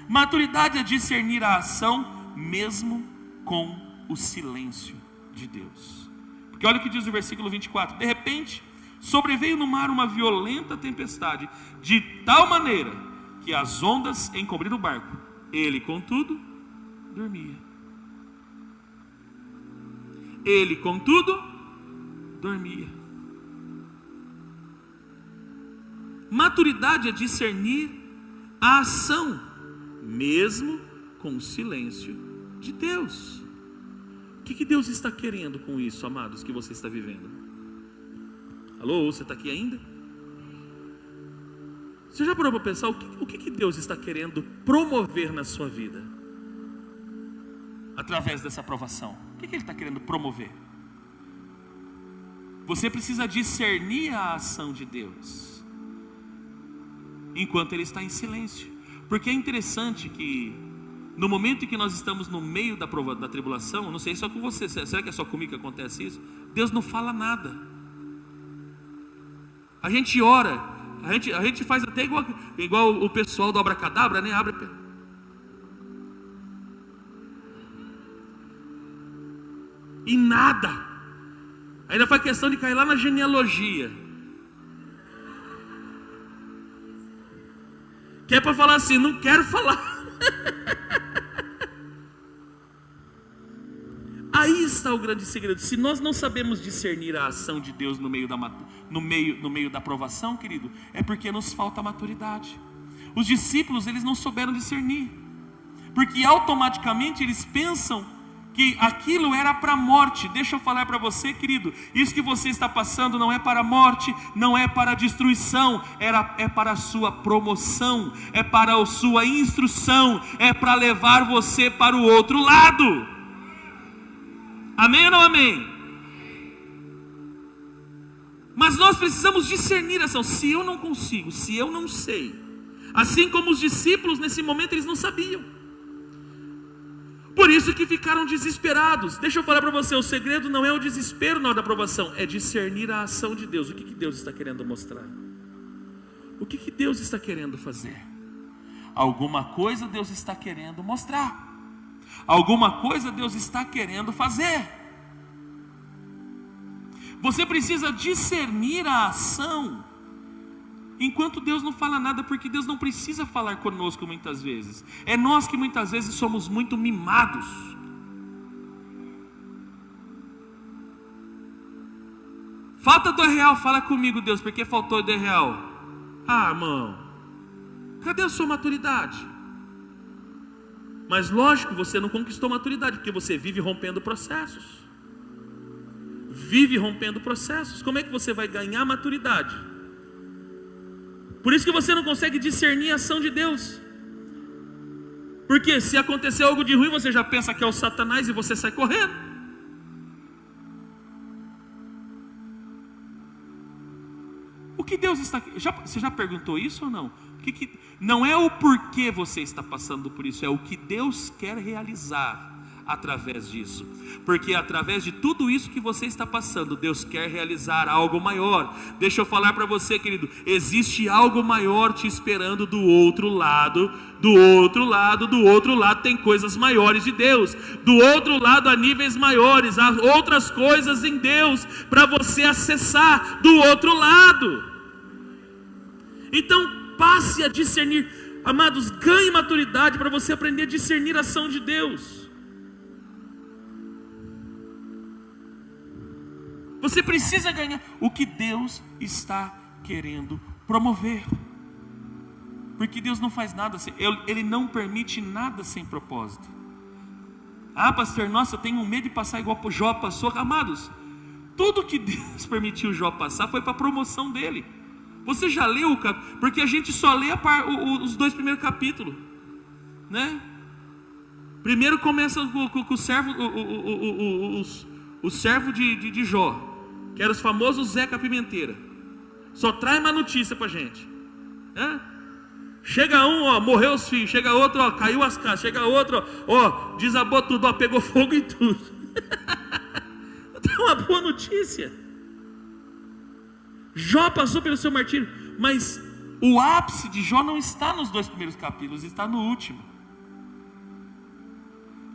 maturidade é discernir a ação mesmo com o silêncio de Deus. Porque olha o que diz o versículo 24: de repente sobreveio no mar uma violenta tempestade, de tal maneira que as ondas encobriram o barco. Ele, contudo, dormia. Ele, contudo, dormia. Maturidade é discernir a ação, mesmo com o silêncio de Deus. O que Deus está querendo com isso, amados, que você está vivendo? Alô, você está aqui ainda? Você já parou para pensar o que Deus está querendo promover na sua vida? Através dessa aprovação, o que Ele está querendo promover? Você precisa discernir a ação de Deus enquanto Ele está em silêncio. Porque é interessante que no momento em que nós estamos no meio da tribulação, não sei só com você, será que é só comigo que acontece isso? Deus não fala nada. A gente ora, a gente faz até igual o pessoal do abracadabra, né? Abre. E nada. Ainda faz questão de cair lá na genealogia. Que é para falar assim, não quero falar. Aí está o grande segredo. Se nós não sabemos discernir a ação de Deus no meio da aprovação, querido, é porque nos falta maturidade. Os discípulos, eles não souberam discernir, porque automaticamente eles pensam que aquilo era para a morte. Deixa eu falar para você, querido, isso que você está passando não é para a morte, não é para a destruição, é para a sua promoção, é para a sua instrução, é para levar você para o outro lado. Amém ou não amém? Mas nós precisamos discernir a ação. Se eu não consigo, se eu não sei, assim como os discípulos nesse momento eles não sabiam, por isso que ficaram desesperados. Deixa eu falar para você, o segredo não é o desespero na hora da aprovação, é discernir a ação de Deus. O que Deus está querendo mostrar? O que Deus está querendo fazer? Alguma coisa Deus está querendo mostrar, alguma coisa Deus está querendo fazer. Você precisa discernir a ação enquanto Deus não fala nada, porque Deus não precisa falar conosco muitas vezes. É nós que muitas vezes somos muito mimados. Falta R$2, fala comigo, Deus, porque faltou R$2. Ah, irmão, cadê a sua maturidade? Mas lógico, você não conquistou maturidade, porque você vive rompendo processos. Vive rompendo processos. Como é que você vai ganhar maturidade? Por isso que você não consegue discernir a ação de Deus. Porque se acontecer algo de ruim, você já pensa que é o Satanás e você sai correndo. O que Deus está... Você já perguntou isso ou não? Não é o porquê você está passando por isso, é o que Deus quer realizar através disso. Porque através de tudo isso que você está passando, Deus quer realizar algo maior. Deixa eu falar para você, querido, existe algo maior te esperando do outro lado. Do outro lado tem coisas maiores de Deus. Do outro lado há níveis maiores, há outras coisas em Deus para você acessar do outro lado. Então passe a discernir, amados, ganhe maturidade para você aprender a discernir a ação de Deus. Você precisa ganhar o que Deus está querendo promover. Porque Deus não faz nada sem, Ele não permite nada sem propósito. Ah, pastor, nossa, eu tenho medo de passar igual o Jó passou. Amados, tudo que Deus permitiu o Jó passar foi para a promoção dele. Você já leu porque a gente só lê os 2 primeiros capítulos, né? Primeiro começa com o servo, o servo de Jó, que era os famosos Zeca Pimenteira. Só traz uma notícia pra gente, né? Chega um, ó, morreu os filhos. Chega outro, ó, caiu as casas. Chega outro, ó, desabou tudo, ó, pegou fogo e tudo. Então é uma boa notícia. Jó passou pelo seu martírio, mas o ápice de Jó não está nos 2 primeiros capítulos, está no último.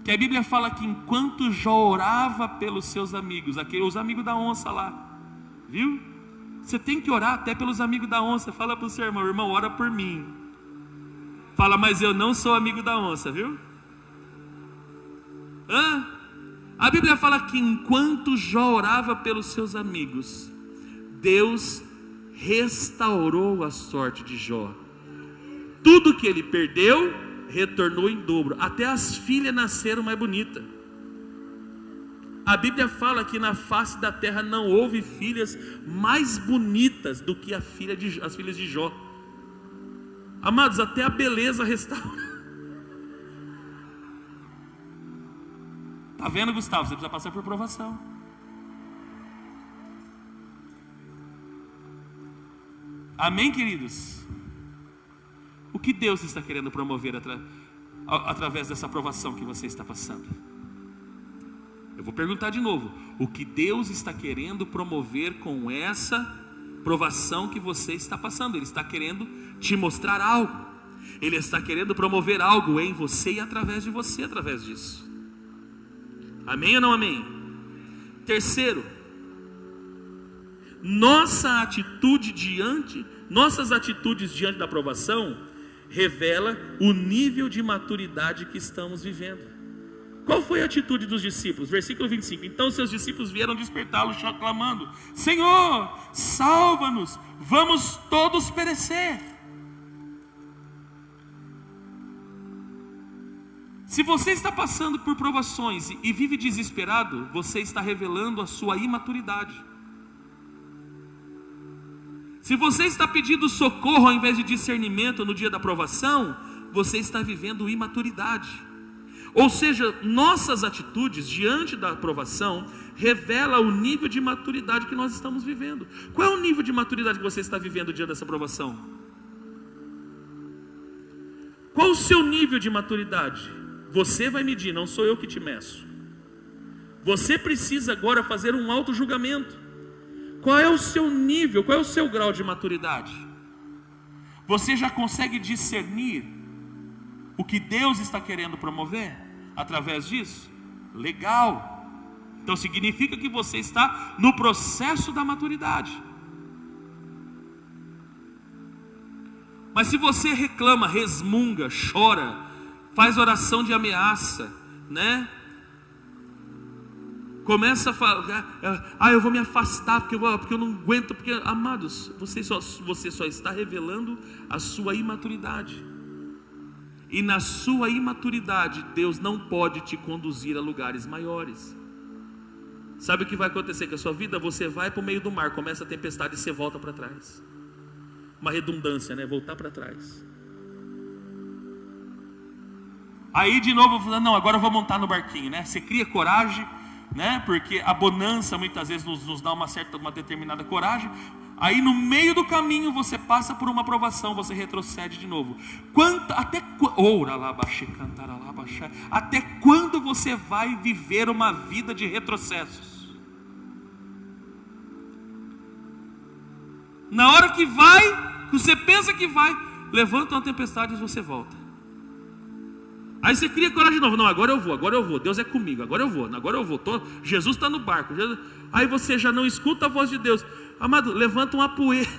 Que a Bíblia fala que enquanto Jó orava pelos seus amigos, os amigos da onça lá, viu? Você tem que orar até pelos amigos da onça. Fala para o seu irmão, ora por mim. Fala, mas eu não sou amigo da onça, viu? A Bíblia fala que enquanto Jó orava pelos seus amigos, Deus restaurou a sorte de Jó. Tudo que ele perdeu retornou em dobro. Até as filhas nasceram mais bonitas. A Bíblia fala que na face da terra não houve filhas mais bonitas do que as filhas de Jó. Amados, até a beleza restaura. Está vendo, Gustavo? Você precisa passar por provação. Amém, queridos? O que Deus está querendo promover através dessa provação que você está passando? Eu vou perguntar de novo. O que Deus está querendo promover com essa provação que você está passando? Ele está querendo te mostrar algo. Ele está querendo promover algo em você e através de você, através disso. Amém ou não amém? Terceiro, nossas atitudes diante da provação revela o nível de maturidade que estamos vivendo. Qual foi a atitude dos discípulos? Versículo 25. Então seus discípulos vieram despertá-lo, clamando: Senhor, salva-nos, vamos todos perecer. Se você está passando por provações e vive desesperado, você está revelando a sua imaturidade. Se você está pedindo socorro ao invés de discernimento no dia da provação, você está vivendo imaturidade. Ou seja, nossas atitudes diante da provação revela o nível de maturidade que nós estamos vivendo. Qual é o nível de maturidade que você está vivendo diante dessa provação? Qual o seu nível de maturidade? Você vai medir, não sou eu que te meço. Você precisa agora fazer um auto-julgamento. Qual é o seu nível, qual é o seu grau de maturidade? Você já consegue discernir o que Deus está querendo promover através disso? Legal. Então significa que você está no processo da maturidade. Mas se você reclama, resmunga, chora, faz oração de ameaça, né? Começa a falar: eu vou me afastar porque eu não aguento, porque, amados, você só está revelando a sua imaturidade. E na sua imaturidade, Deus não pode te conduzir a lugares maiores. Sabe o que vai acontecer com a sua vida? Você vai para o meio do mar, começa a tempestade e você volta para trás. Uma redundância, né? Voltar para trás. Aí de novo, não, agora eu vou montar no barquinho, né? Você cria coragem, né? Porque a bonança muitas vezes nos dá uma determinada coragem. Aí no meio do caminho você passa por uma provação, você retrocede de novo. Até quando você vai viver uma vida de retrocessos? Na hora que você pensa que vai, levanta uma tempestade e você volta. Aí você cria coragem de novo: não, agora eu vou, Deus é comigo, agora eu vou, Jesus está no barco. Aí você já não escuta a voz de Deus. Amado, levanta uma poeira,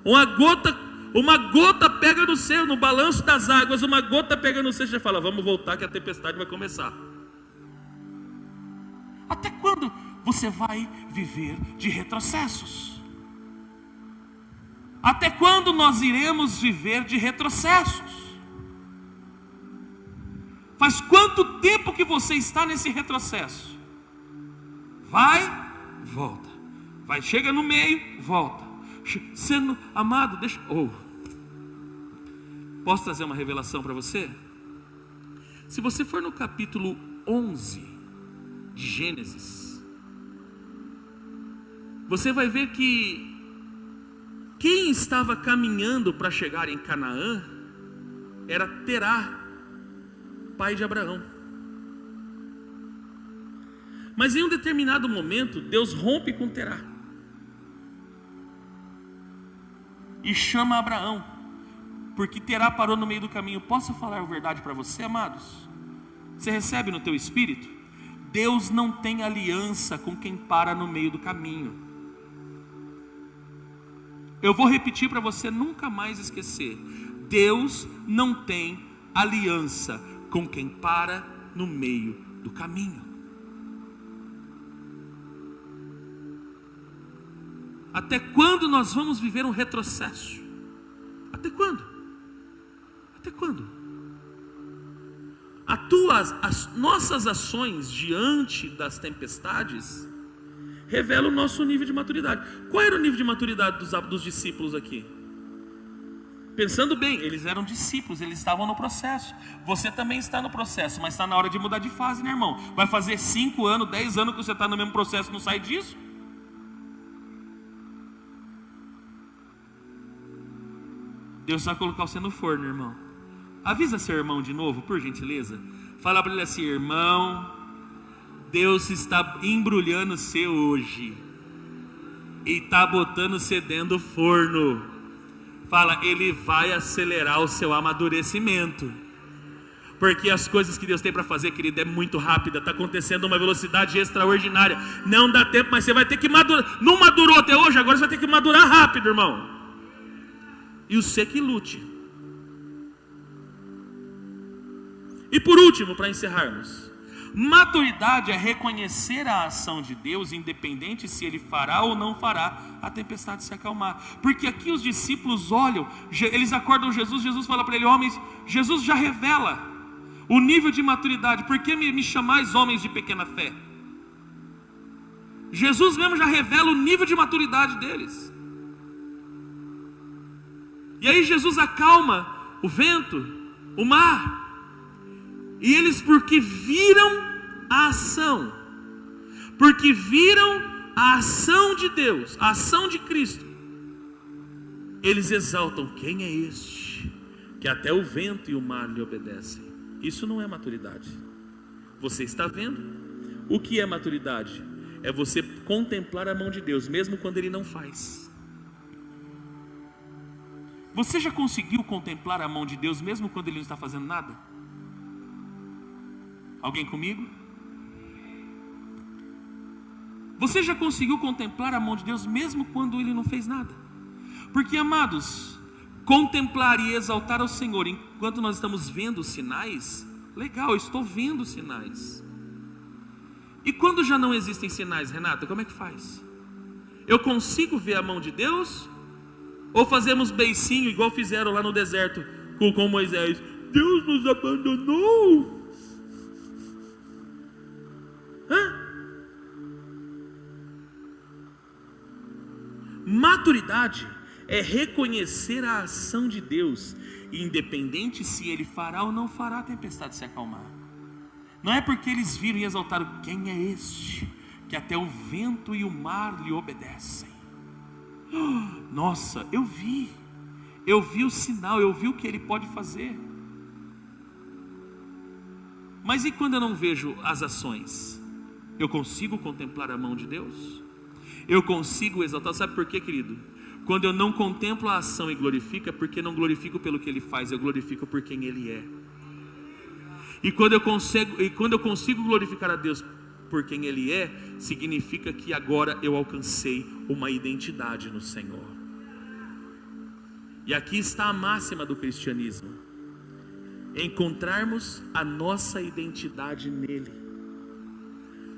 uma gota pega no céu, no balanço das águas, uma gota pega no céu, e você fala: vamos voltar que a tempestade vai começar. Até quando você vai viver de retrocessos? Até quando nós iremos viver de retrocessos? Faz quanto tempo que você está nesse retrocesso? Vai, volta. Vai, chega no meio, volta. Amado, posso trazer uma revelação para você? Se você for no capítulo 11 de Gênesis, você vai ver que quem estava caminhando para chegar em Canaã era Terá, pai de Abraão. Mas em um determinado momento, Deus rompe com Terá e chama Abraão, porque Terá parou no meio do caminho. Posso falar a verdade para você, amados? Você recebe no teu espírito? Deus não tem aliança com quem para no meio do caminho. Eu vou repetir para você nunca mais esquecer: Deus não tem aliança com quem para no meio do caminho. Até quando nós vamos viver um retrocesso? Até quando? Até quando? A tua as nossas ações diante das tempestades revelam o nosso nível de maturidade. Qual era o nível de maturidade dos discípulos aqui? Pensando bem, eles eram discípulos, eles estavam no processo. Você também está no processo, mas está na hora de mudar de fase, né, irmão? Vai fazer 5 anos, 10 anos que você está no mesmo processo e não sai disso? Deus vai colocar você no forno, irmão. Avisa seu irmão de novo, por gentileza. Fala para ele assim: irmão, Deus está embrulhando você hoje e está botando você dentro do forno. Fala, Ele vai acelerar o seu amadurecimento, porque as coisas que Deus tem para fazer, querido, é muito rápida. Está acontecendo uma velocidade extraordinária. Não dá tempo, mas você vai ter que madurar. Não madurou até hoje, agora você vai ter que madurar rápido, irmão. E você que lute. E por último, para encerrarmos, maturidade é reconhecer a ação de Deus, independente se Ele fará ou não fará a tempestade se acalmar. Porque aqui os discípulos olham, eles acordam Jesus, Jesus fala para ele: homens, Jesus já revela o nível de maturidade. Por que me chamais homens de pequena fé? Jesus mesmo já revela o nível de maturidade deles. E aí Jesus acalma o vento, o mar. E eles, porque viram a ação, porque viram a ação de Deus, a ação de Cristo, eles exaltam: quem é este, que até o vento e o mar lhe obedecem? Isso não é maturidade. Você está vendo? O que é maturidade? É você contemplar a mão de Deus, mesmo quando Ele não faz. Você já conseguiu contemplar a mão de Deus, mesmo quando Ele não está fazendo nada? Alguém comigo? Você já conseguiu contemplar a mão de Deus mesmo quando Ele não fez nada? Porque, amados, contemplar e exaltar ao Senhor enquanto nós estamos vendo sinais, legal, eu estou vendo sinais. E quando já não existem sinais, Renata, como é que faz? Eu consigo ver a mão de Deus? Ou fazemos beicinho igual fizeram lá no deserto com Moisés? Deus nos abandonou. Maturidade é reconhecer a ação de Deus, independente se Ele fará ou não fará a tempestade se acalmar. Não é porque eles viram e exaltaram: quem é este, que até o vento e o mar lhe obedecem? Nossa, eu vi o sinal, eu vi o que Ele pode fazer. Mas e quando eu não vejo as ações? Eu consigo contemplar a mão de Deus? Eu consigo exaltar? Sabe por quê, querido? Quando eu não contemplo a ação e glorifico, é porque não glorifico pelo que Ele faz, eu glorifico por quem Ele é. E quando eu consigo glorificar a Deus por quem Ele é, significa que agora eu alcancei uma identidade no Senhor. E aqui está a máxima do cristianismo: encontrarmos a nossa identidade nele,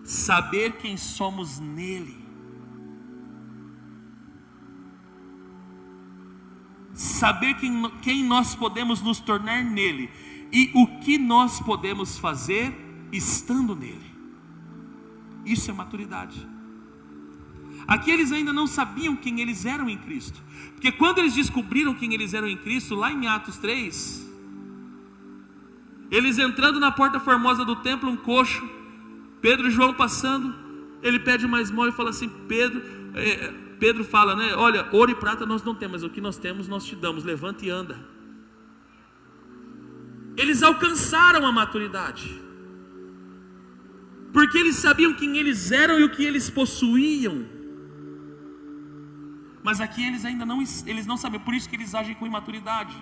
saber quem somos nele, saber quem nós podemos nos tornar nele e o que nós podemos fazer estando nele. Isso é maturidade. Aqui eles ainda não sabiam quem eles eram em Cristo, porque quando eles descobriram quem eles eram em Cristo, lá em Atos 3, eles entrando na porta formosa do templo, um coxo, Pedro e João passando, ele pede uma esmola e fala assim: Pedro fala, né? Olha, ouro e prata nós não temos, mas o que nós temos nós te damos, levanta e anda. Eles alcançaram a maturidade, porque eles sabiam quem eles eram e o que eles possuíam. Mas aqui eles ainda não sabem, por isso que eles agem com imaturidade.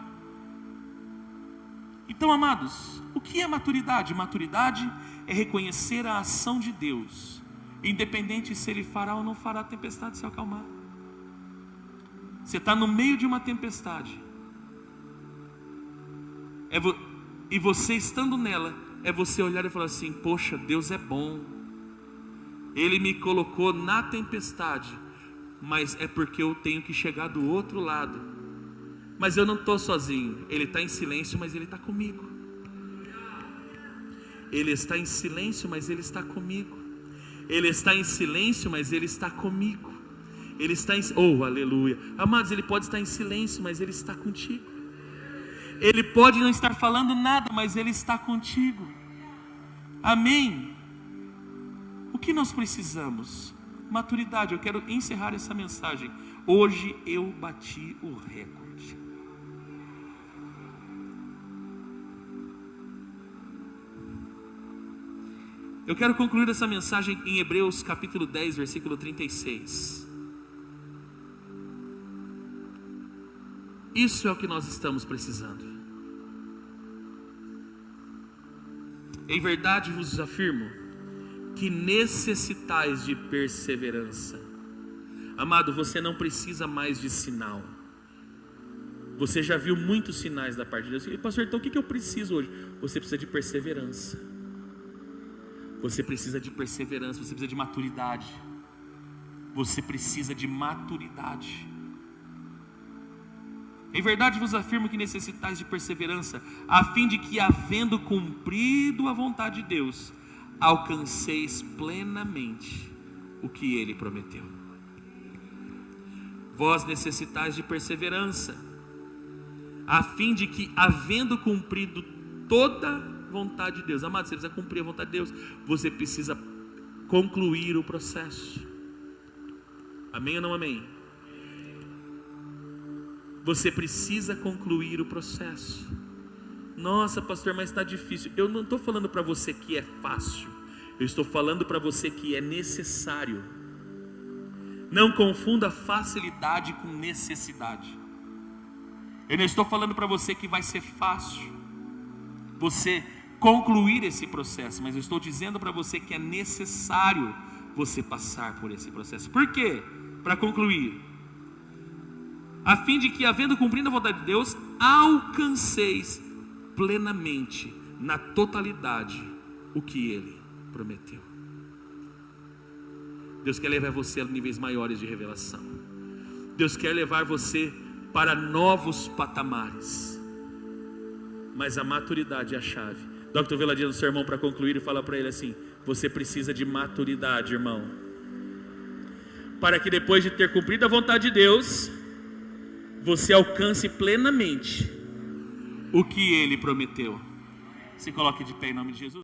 Então, amados, o que é maturidade? Maturidade é reconhecer a ação de Deus, independente se Ele fará ou não fará a tempestade se acalmar. Você está no meio de uma tempestade, e você estando nela, é você olhar e falar assim: poxa, Deus é bom, Ele me colocou na tempestade, mas é porque eu tenho que chegar do outro lado. Mas eu não estou sozinho, Ele está em silêncio, mas Ele está comigo. Ele está em silêncio, mas Ele está comigo. Ele está em silêncio, mas Ele está comigo. Ele está em... Oh, aleluia. Amados, Ele pode estar em silêncio, mas Ele está contigo. Ele pode não estar falando nada, mas Ele está contigo. Amém. O que nós precisamos? Maturidade. Eu quero encerrar essa mensagem. Hoje eu bati o recorde. Eu quero concluir essa mensagem em Hebreus capítulo 10, versículo 36. Isso é o que nós estamos precisando. Em verdade vos afirmo que necessitais de perseverança. Amado, você não precisa mais de sinal. Você já viu muitos sinais da parte de Deus. E, pastor, então o que eu preciso hoje? Você precisa de perseverança. Você precisa de perseverança, você precisa de maturidade. Você precisa de maturidade. Em verdade vos afirmo que necessitais de perseverança, a fim de que, havendo cumprido a vontade de Deus, alcanceis plenamente o que Ele prometeu. Vós necessitais de perseverança, a fim de que, havendo cumprido toda vontade de Deus, amado, você precisa cumprir a vontade de Deus, você precisa concluir o processo. Amém ou não amém? Você precisa concluir o processo. Nossa, pastor, mas está difícil. Eu não estou falando para você que é fácil, eu estou falando para você que é necessário. Não confunda facilidade com necessidade. Eu não estou falando para você que vai ser fácil você concluir esse processo, mas eu estou dizendo para você que é necessário você passar por esse processo. Por quê? Para concluir, a fim de que, havendo cumprido a vontade de Deus, alcanceis plenamente, na totalidade, o que Ele prometeu. Deus quer levar você a níveis maiores de revelação. Deus quer levar você para novos patamares. Mas a maturidade é a chave. Dr. Veladinho, no sermão, para concluir, e fala para ele assim: você precisa de maturidade, irmão, para que depois de ter cumprido a vontade de Deus, você alcance plenamente o que Ele prometeu. Se coloque de pé em nome de Jesus.